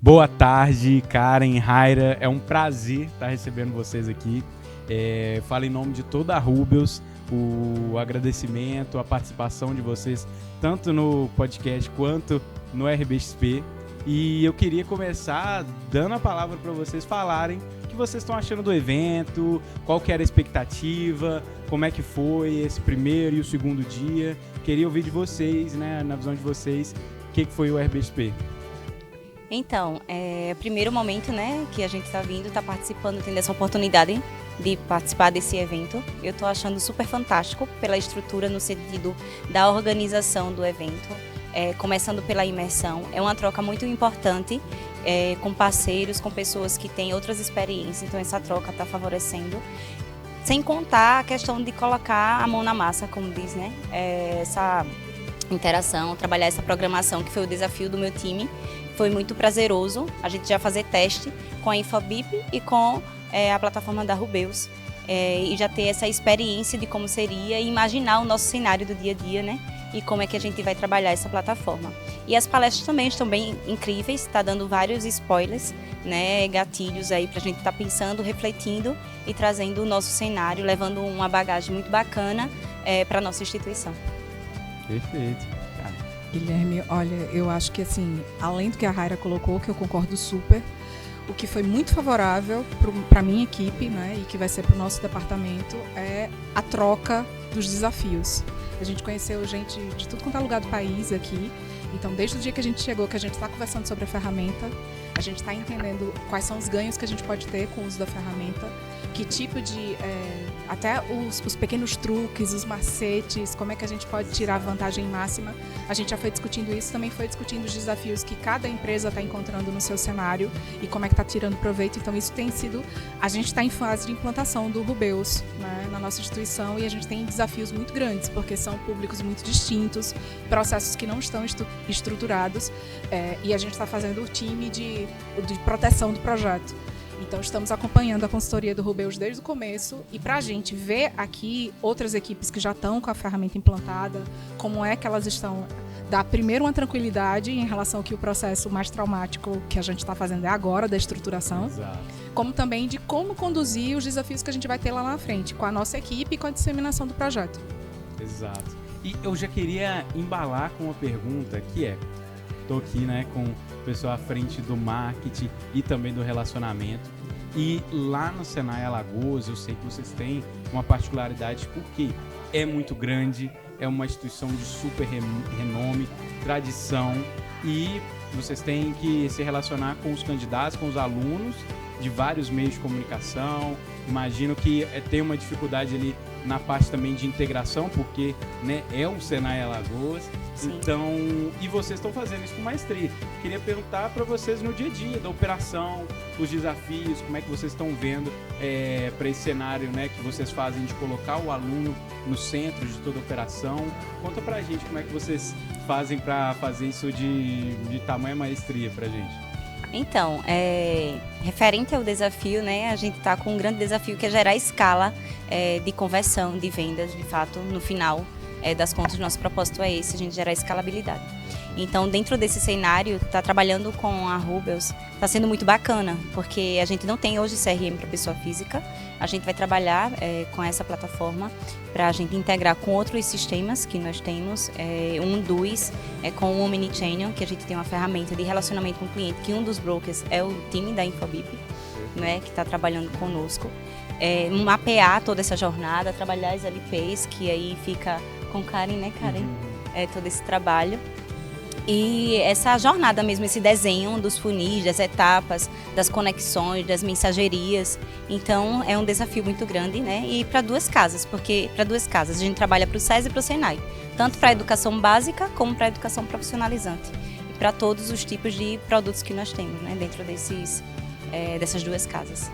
Boa tarde, Karen, Raira. É um prazer estar recebendo vocês aqui. Falo em nome de toda a Rubeus, o agradecimento, a participação de vocês, tanto no podcast quanto no RBXP. E eu queria começar dando a palavra para vocês falarem o que vocês estão achando do evento, qual que era a expectativa, como é que foi esse primeiro e o segundo dia. Queria ouvir de vocês, né, na visão de vocês, o que foi o RBXP. Então, o primeiro momento, né, que a gente está vindo, está participando, tendo essa oportunidade de participar desse evento. Eu estou achando super fantástico pela estrutura no sentido da organização do evento, começando pela imersão. É uma troca muito importante com parceiros, com pessoas que têm outras experiências, então essa troca está favorecendo. Sem contar a questão de colocar a mão na massa, como diz, né, essa interação, trabalhar essa programação, que foi o desafio do meu time. Foi muito prazeroso a gente já fazer teste com a Infobip e com a plataforma da Rubeus, e já ter essa experiência de como seria e imaginar o nosso cenário do dia a dia, né? E como é que a gente vai trabalhar essa plataforma. E as palestras também estão bem incríveis, está dando vários spoilers, né? Gatilhos aí para a gente estar pensando, refletindo e trazendo o nosso cenário, levando uma bagagem muito bacana para a nossa instituição. Perfeito. Guilherme, olha, eu acho que assim, além do que a Raira colocou, que eu concordo super, o que foi muito favorável para a minha equipe, né, e que vai ser para o nosso departamento, é a troca dos desafios. A gente conheceu gente de tudo quanto é lugar do país aqui, então desde o dia que a gente chegou, que a gente está conversando sobre a ferramenta, a gente está entendendo quais são os ganhos que a gente pode ter com o uso da ferramenta, que tipo de... até os pequenos truques, os macetes, como é que a gente pode tirar a vantagem máxima. A gente já foi discutindo isso, também foi discutindo os desafios que cada empresa está encontrando no seu cenário e como é que está tirando proveito. Então isso tem sido... A gente está em fase de implantação do Rubeus, né, na nossa instituição, e a gente tem desafios muito grandes, porque são públicos muito distintos, processos que não estão estruturados, e a gente está fazendo o time de proteção do projeto. Então, estamos acompanhando a consultoria do Rubeus desde o começo, e para a gente ver aqui outras equipes que já estão com a ferramenta implantada, como é que elas estão, dar primeiro uma tranquilidade em relação ao que o processo mais traumático que a gente está fazendo é agora, da estruturação. Exato. Como também de como conduzir os desafios que a gente vai ter lá na frente, com a nossa equipe e com a disseminação do projeto. Exato. E eu já queria embalar com uma pergunta que estou aqui, né, com o pessoal à frente do marketing e também do relacionamento. E lá no Senai Alagoas, eu sei que vocês têm uma particularidade porque é muito grande, é uma instituição de super renome, tradição, e vocês têm que se relacionar com os candidatos, com os alunos de vários meios de comunicação. Imagino que tem uma dificuldade ali na parte também de integração, porque, né, é o Senai Alagoas. Sim. Então, e vocês estão fazendo isso com maestria. Queria perguntar para vocês no dia a dia da operação, os desafios, como é que vocês estão vendo para esse cenário, né, que vocês fazem de colocar o aluno no centro de toda a operação. Conta pra gente como é que vocês fazem para fazer isso de tamanha maestria pra gente. Então, referente ao desafio, né, a gente está com um grande desafio que é gerar escala de conversão, de vendas, de fato, no final das contas, nosso propósito é esse, a gente gerar escalabilidade. Então, dentro desse cenário, tá trabalhando com a Rubeus, está sendo muito bacana, porque a gente não tem hoje CRM para pessoa física, a gente vai trabalhar com essa plataforma para a gente integrar com outros sistemas que nós temos, um dos com o Omnichannel, que a gente tem uma ferramenta de relacionamento com o cliente, que um dos brokers é o time da Infobip, né, que está trabalhando conosco. Mapear toda essa jornada, trabalhar as LPs, que aí fica com Karen, né, Karen? Todo esse trabalho. E essa jornada mesmo, esse desenho dos funis, das etapas, das conexões, das mensagerias. Então, é um desafio muito grande, né? E para duas casas, porque para duas casas a gente trabalha para o SES e para o Senai. Tanto para a educação básica, como para a educação profissionalizante. E para todos os tipos de produtos que nós temos, né? Dentro dessas duas casas.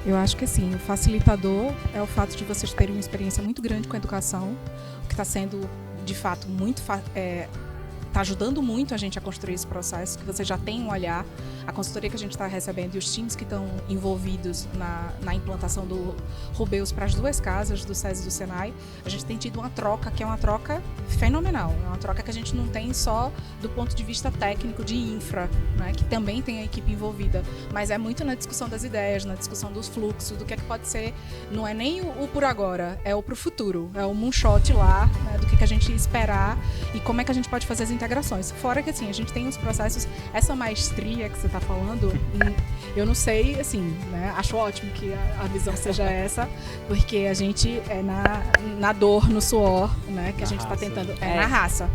Eu acho que assim, o facilitador é o fato de vocês terem uma experiência muito grande com a educação, o que está sendo, de fato, muito... está ajudando muito a gente a construir esse processo, que você já tem um olhar. a consultoria que a gente está recebendo e os times que estão envolvidos na implantação do Rubeus para as 2 casas, do SESI e do Senai, a gente tem tido uma troca que é uma troca fenomenal. É uma troca que a gente não tem só do ponto de vista técnico de infra, né, que também tem a equipe envolvida, mas é muito na discussão das ideias, na discussão dos fluxos, do que é que pode ser, não é nem o por agora, é o pro futuro, é o moonshot lá, né, do que a gente esperar e como é que a gente pode fazer as integrações. Fora que, assim, a gente tem os processos, essa maestria que você está falando, eu não sei, assim, né, acho ótimo que a visão seja essa, porque a gente é na dor, no suor, né, que a gente está tentando, na raça.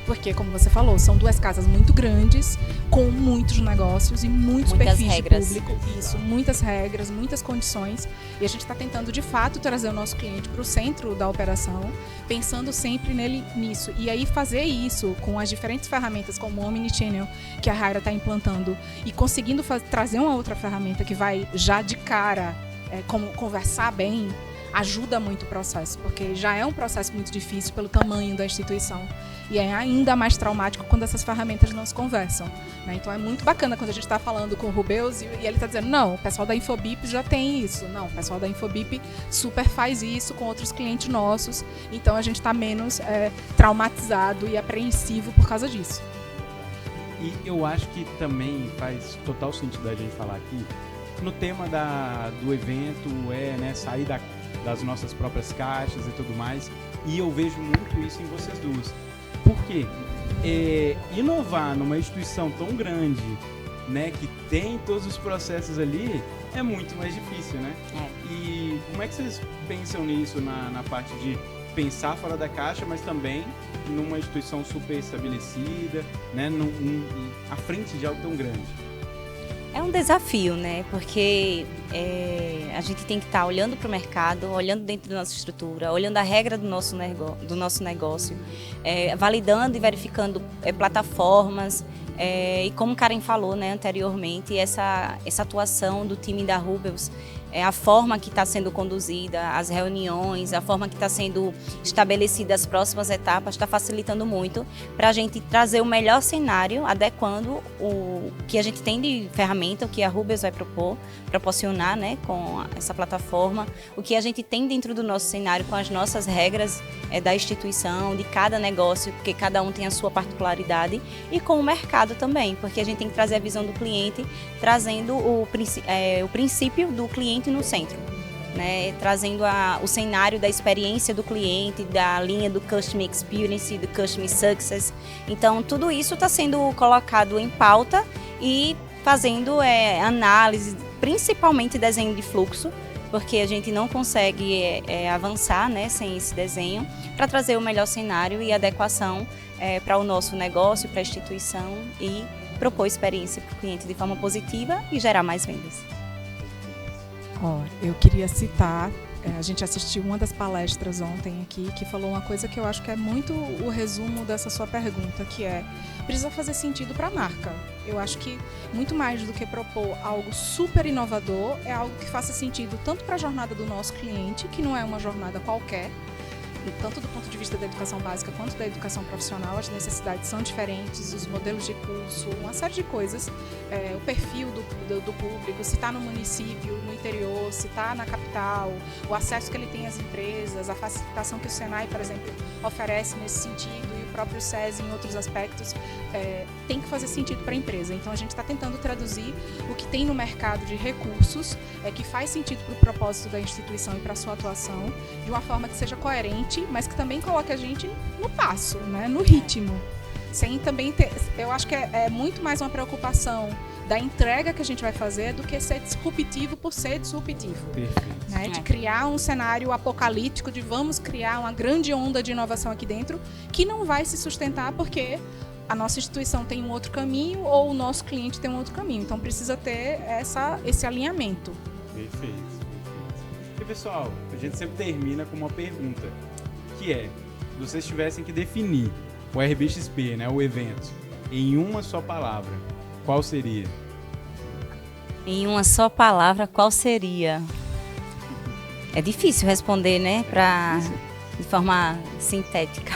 Porque, como você falou, são 2 casas muito grandes, com muitos negócios e muitos perfis regras. de público. Isso, muitas regras, muitas condições. E a gente está tentando, de fato, trazer o nosso cliente para o centro da operação, pensando sempre nisso. E aí fazer isso com as diferentes ferramentas, como o Omnichannel, que a Raira está implantando, e conseguindo trazer uma outra ferramenta que vai já de cara como conversar bem, ajuda muito o processo, porque já é um processo muito difícil pelo tamanho da instituição e é ainda mais traumático quando essas ferramentas não se conversam, né? Então é muito bacana quando a gente está falando com o Rubeus e ele está dizendo, não, o pessoal da Infobip já tem isso, não, o pessoal da Infobip super faz isso com outros clientes nossos, então a gente está menos traumatizado e apreensivo por causa disso. E eu acho que também faz total sentido a gente falar aqui no tema do evento, né, sair das nossas próprias caixas e tudo mais, e eu vejo muito isso em vocês duas. Por quê? Inovar numa instituição tão grande, né, que tem todos os processos ali, é muito mais difícil, né? E como é que vocês pensam nisso na parte de pensar fora da caixa, mas também numa instituição super estabelecida, né, à frente de algo tão grande? É um desafio, né? Porque a gente tem que estar olhando para o mercado, olhando dentro da nossa estrutura, olhando a regra do nosso negócio, validando e verificando plataformas. E como o Karen falou, né, anteriormente, essa atuação do time da Rubeus, a forma que está sendo conduzida, as reuniões, a forma que está sendo estabelecida as próximas etapas, está facilitando muito para a gente trazer o melhor cenário, adequando o que a gente tem de ferramenta, o que a Rubeus vai proporcionar, né, com essa plataforma, o que a gente tem dentro do nosso cenário com as nossas regras da instituição, de cada negócio, porque cada um tem a sua particularidade, e com o mercado também, porque a gente tem que trazer a visão do cliente, trazendo o princípio do cliente no centro, né? Trazendo o cenário da experiência do cliente, da linha do Customer Experience, do Customer Success. Então, tudo isso está sendo colocado em pauta e fazendo análise, principalmente desenho de fluxo, porque a gente não consegue avançar, né, sem esse desenho, para trazer o melhor cenário e adequação para o nosso negócio, para a instituição e propor experiência para o cliente de forma positiva e gerar mais vendas. Eu queria citar, a gente assistiu uma das palestras ontem aqui, que falou uma coisa que eu acho que é muito o resumo dessa sua pergunta, que precisa fazer sentido para a marca. Eu acho que muito mais do que propor algo super inovador, é algo que faça sentido tanto para a jornada do nosso cliente, que não é uma jornada qualquer, tanto do ponto de vista da educação básica quanto da educação profissional, as necessidades são diferentes, os modelos de curso, uma série de coisas, o perfil do público, se está no município, no interior, se está na capital, o acesso que ele tem às empresas, a facilitação que o Senai, por exemplo, oferece nesse sentido, e o próprio SESI em outros aspectos, tem que fazer sentido para a empresa. Então a gente está tentando traduzir o que tem no mercado de recursos, que faz sentido para o propósito da instituição e para a sua atuação, de uma forma que seja coerente, mas que também coloque a gente no passo, né, no ritmo. Sem também eu acho que é muito mais uma preocupação da entrega que a gente vai fazer do que ser disruptivo por ser disruptivo. Perfeito. Né, de criar um cenário apocalíptico, de vamos criar uma grande onda de inovação aqui dentro, que não vai se sustentar porque a nossa instituição tem um outro caminho ou o nosso cliente tem um outro caminho. Então precisa ter esse alinhamento. Perfeito. E pessoal, a gente sempre termina com uma pergunta, que se vocês tivessem que definir o RBXP, né, o evento, em uma só palavra, qual seria? Em uma só palavra, qual seria? É difícil responder, né, de forma sintética.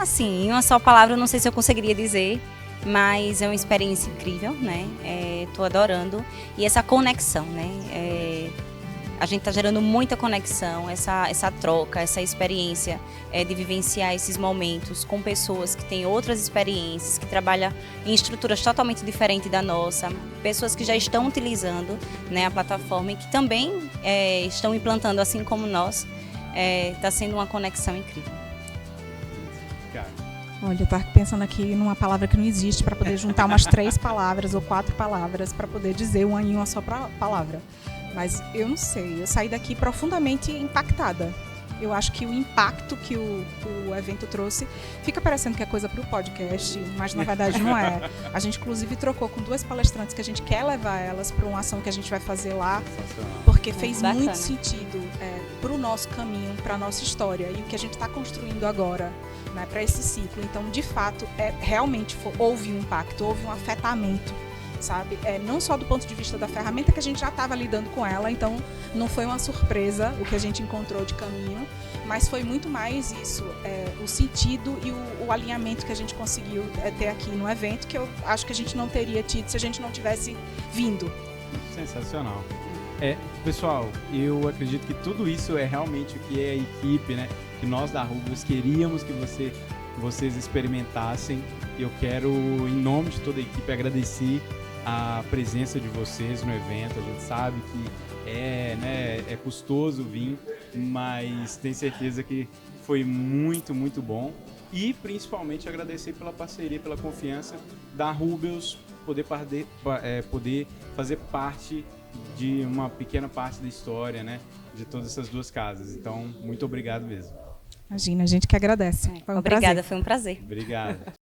Assim, em uma só palavra, eu não sei se eu conseguiria dizer, mas é uma experiência incrível, né? Tô adorando. E essa conexão, né? A gente está gerando muita conexão, essa troca, essa experiência de vivenciar esses momentos com pessoas que têm outras experiências, que trabalham em estruturas totalmente diferentes da nossa, pessoas que já estão utilizando, né, a plataforma e que também estão implantando assim como nós. Está sendo uma conexão incrível. Olha, eu estava pensando aqui numa palavra que não existe para poder juntar umas 3 palavras ou 4 palavras para poder dizer uma em uma só palavra. Mas eu não sei, eu saí daqui profundamente impactada. Eu acho que o impacto que o evento trouxe fica parecendo que é coisa para o podcast, mas na verdade não é. A gente inclusive trocou com 2 palestrantes que a gente quer levar elas para uma ação que a gente vai fazer lá, porque fez muito sentido para o nosso caminho, para a nossa história e o que a gente está construindo agora, né, para esse ciclo. Então, de fato, realmente houve um impacto, houve um afetamento, sabe? Não só do ponto de vista da ferramenta, que a gente já estava lidando com ela, então não foi uma surpresa o que a gente encontrou de caminho, mas foi muito mais isso, o sentido e o alinhamento que a gente conseguiu ter aqui no evento, que eu acho que a gente não teria tido se a gente não tivesse vindo. Sensacional. Pessoal, eu acredito que tudo isso é realmente o que é a equipe, né? Que nós da Rubius queríamos que vocês experimentassem. Eu quero, em nome de toda a equipe, agradecer a presença de vocês no evento. A gente sabe que é custoso vir, mas tenho certeza que foi muito, muito bom. E principalmente agradecer pela parceria, pela confiança da Rubius, poder fazer parte de uma pequena parte da história, né, de todas essas 2 casas. Então, muito obrigado mesmo. Imagina, a gente que agradece. Obrigada, foi um prazer. Obrigado.